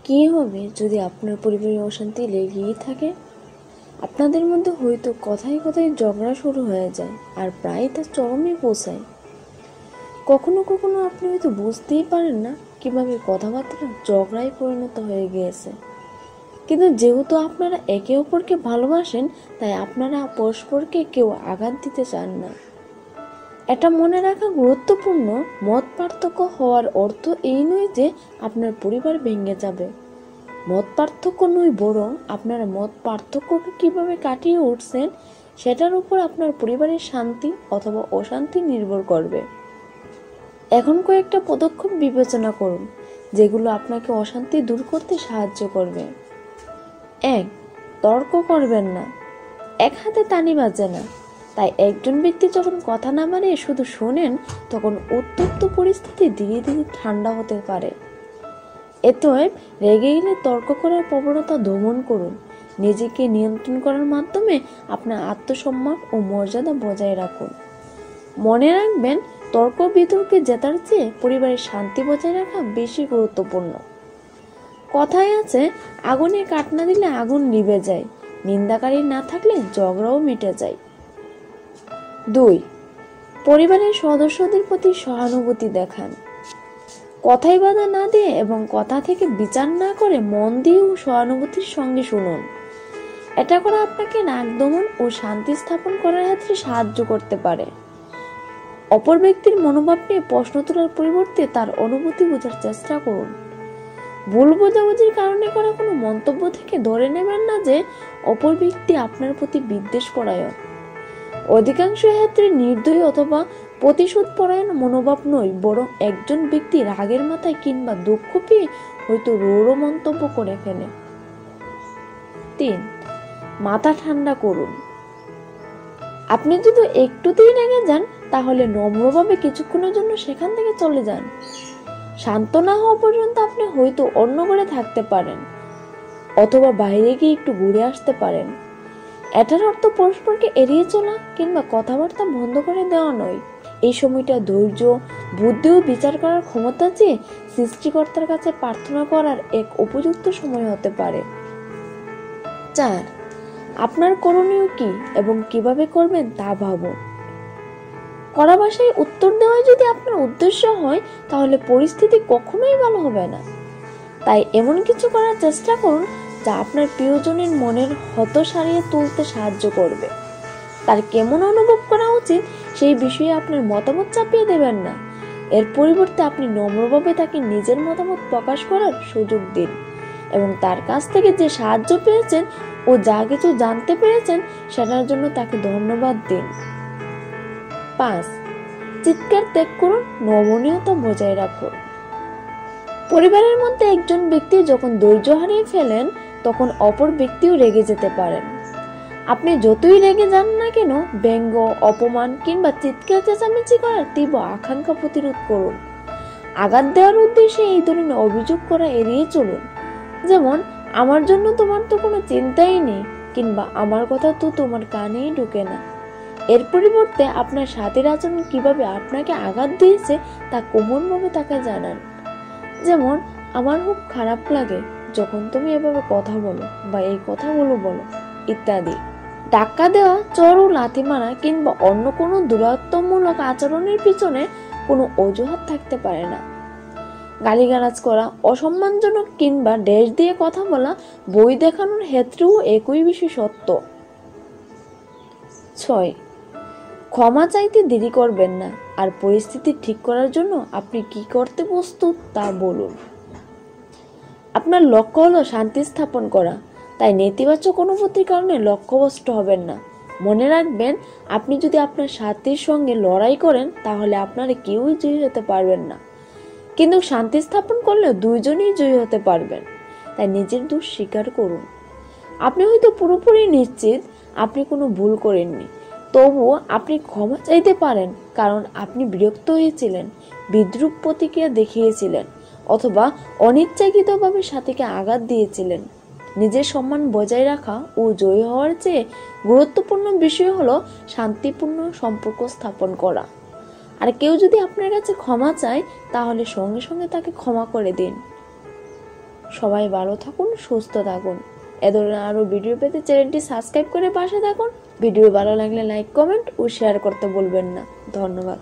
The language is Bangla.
কি হবে যদি আপনার পরিবারে অশান্তি লেগেই থাকে? আপনাদের মধ্যে হয়তো কথায় কথায় ঝগড়া শুরু হয়ে যায় আর প্রায় তা চরমে পৌঁছায়। কখনো কখনো আপনি হয়তো বুঝতেই পারেন না কিভাবে কথাবার্তা ঝগড়ায় পরিণত হয়ে গিয়েছে। কিন্তু যেহেতু আপনারা একে অপরকে ভালোবাসেন, তাই আপনারা পরস্পরকে কেউ আঘাত দিতে চান না। এটা মনে রাখা গুরুত্বপূর্ণ, মত পার্থক্য হওয়ার অর্থ এই নয় যে আপনার পরিবার ভেঙে যাবে। মত পার্থক্য নয়, বরং আপনারা মত পার্থক্যকে কিভাবে কাটিয়ে উঠছেন সেটার উপর আপনার পরিবারের শান্তি অথবা অশান্তি নির্ভর করবে। এখন কয়েকটা পদক্ষেপ বিবেচনা করুন যেগুলো আপনাকে অশান্তি দূর করতে সাহায্য করবে। 1. তর্ক করবেন না। এক হাতে তালি বাজে না, তাই একজন ব্যক্তি যখন কথা না বাড়িয়ে শুধু শোনেন, তখন উত্তপ্ত পরিস্থিতি ধীরে ধীরে ঠান্ডা হতে পারে। অতএব রেগে গেলে তর্ক করার প্রবণতা দমন করুন। নিজেকে নিয়ন্ত্রণ করার মাধ্যমে আপনার আত্মসম্মান ও মর্যাদা বজায় রাখুন। মনে রাখবেন, তর্ক বিতর্কে জেতার চেয়ে পরিবারের শান্তি বজায় রাখা বেশি গুরুত্বপূর্ণ। কথায় আছে, আগুনে কাঠ না দিলে আগুন নিভে যায়, নিন্দাকারী না থাকলে ঝগড়াও মিটে যায়। 2. পরিবারের সদস্যদের প্রতি সহানুভূতি দেখান। কথায় বাধা না দিয়ে এবং কথা থেকে বিচার না করে মন দিয়ে ও সহানুভূতির সঙ্গে শুনুন। এটা করে আপনাকে রাগ দমন ও শান্তি স্থাপন করার ক্ষেত্রে সাহায্য করতে পারে। অপর ব্যক্তির মনোভাব নিয়ে প্রশ্ন তোলার পরিবর্তে তার অনুভূতি বোঝার চেষ্টা করুন। ভুল বোঝাবুঝির কারণে করা কোনো মন্তব্য থেকে ধরে নেবেন না যে অপর ব্যক্তি আপনার প্রতি বিদ্বেষ পরায়ণ। অধিকাংশ ক্ষেত্রে নির্দয়ী অথবা প্রতিশোধ পরায়ণ মনোভাব নয়, বরং একজন ব্যক্তি রাগের মাথায় কিংবা দুঃখ পেয়ে হয়তো রূঢ় মন্তব্য করে ফেলে। 3. মাথা ঠান্ডা করুন। আপনি যদি একটুতেই রেগে যান, তাহলে নম্রভাবে কিছুক্ষণের জন্য সেখান থেকে চলে যান। শান্ত না হওয়া পর্যন্ত আপনি হয়তো অন্য ঘরে থাকতে পারেন অথবা বাইরে গিয়ে একটু ঘুরে আসতে পারেন। এটার অর্থ পরস্পরকে এড়িয়ে চলা কিংবা কথাবার্তা বন্ধ করে দেওয়া নয়। এই সময়টা ধৈর্য, বুদ্ধি ও বিচার করার ক্ষমতা চেয়ে সৃষ্টিকর্তার কাছে প্রার্থনা করার এক উপযুক্ত সময় হতে পারে। 4. আপনার করণীয় কি এবং কিভাবে করবেন তা ভাবুন। কড়া ভাষায় উত্তর দেওয়াই যদি আপনার উদ্দেশ্য হয়, তাহলে পরিস্থিতি কখনোই ভালো হবে না। তাই এমন কিছু করার চেষ্টা করুন যা আপনার প্রিয়জনের মনের হত সারিয়ে তুলতে সাহায্য করবে। তার কেমন অনুভব করা উচিত সেই বিষয়ে আপনার মতামত চাপিয়ে দেবেন না। এর পরিবর্তে আপনি নম্রভাবে তাকে নিজের মতামত প্রকাশ করার সুযোগ দিন এবং তার কাছ থেকে যে সাহায্য পেয়েছেন ও যা কিছু জানতে পেরেছেন সেটার জন্য তাকে ধন্যবাদ দিন। 5. চিৎকার ত্যাগ করুন, নমনীয়তা বজায় রাখুন। পরিবারের মধ্যে একজন ব্যক্তি যখন ধৈর্য হারিয়ে ফেলেন, তখন অপর ব্যক্তিও রেগে যেতে পারেন। আপনি যতই রেগে যান না কেন, ব্যঙ্গ, অপমান কিংবা চিৎকার চেঁচামেচি করার তীব্র আকাঙ্ক্ষা প্রতিরোধ করুন। আঘাত দেওয়ার উদ্দেশ্যে এই ধরনের অভিযোগ করা এড়িয়ে চলুন, যেমন আমার জন্য তোমার তো কোনো চিন্তাই নেই কিংবা আমার কথা তো তোমার কানেই ঢুকে না। এর পরিবর্তে আপনার সাথীর আচরণ কিভাবে আপনাকে আঘাত দিয়েছে তা কোমলভাবে তাকে জানান, যেমন আমার খুব খারাপ লাগে যখন তুমি এভাবে কথা বলো বা এই কথাগুলো বলো ইত্যাদি। ধাক্কা দেওয়া, চড় ও লাথি মারা কিংবা অন্য কোনো দূরত্বমূলক আচরণের পিছনে কোনো অজুহাত থাকতে পারে না। গালিগালাজ করা, অসম্মানজনক কিংবা ড্যাশ দিয়ে কথা বলা, বই দেখানোর ক্ষেত্রেও একই বিষয় সত্য। 6. ক্ষমা চাইতে দেরি করবেন না, আর পরিস্থিতি ঠিক করার জন্য আপনি কি করতে প্রস্তুত তা বলুন। আপনার লক্ষ্য হলো শান্তি স্থাপন করা, তাই নেতিবাচক অনুভূতির কারণে লক্ষ্যভ্রষ্ট হবেন না। মনে রাখবেন, আপনি যদি আপনার সাথীর সঙ্গে লড়াই করেন তাহলে আপনারা কেউই জয়ী হতে পারবেন না, কিন্তু শান্তি স্থাপন করলে দুইজনেই জয়ী হতে পারবেন। তাই নিজের দোষ স্বীকার করুন। আপনি হয়তো পুরোপুরি নিশ্চিত আপনি কোনো ভুল করেননি, তবুও আপনি ক্ষমা চাইতে পারেন, কারণ আপনি বিরক্ত হয়েছিলেন, বিদ্রূপ প্রতিক্রিয়া দেখিয়েছিলেন অথবা অনিচ্ছাকৃতভাবে সাথীকে আঘাত দিয়েছিলেন। নিজের সম্মান বজায় রাখা ও জয়ী হওয়ার চেয়ে গুরুত্বপূর্ণ বিষয় হলো শান্তিপূর্ণ সম্পর্ক স্থাপন করা। আর কেউ যদি আপনার কাছে ক্ষমা চায়, তাহলে সঙ্গে সঙ্গে তাকে ক্ষমা করে দিন। সবাই ভালো থাকুন, সুস্থ থাকুন। এ ধরনের আরও ভিডিও পেতে চ্যানেলটি সাবস্ক্রাইব করে পাশে থাকুন। ভিডিও ভালো লাগলে লাইক, কমেন্ট ও শেয়ার করতে ভুলবেন না। ধন্যবাদ।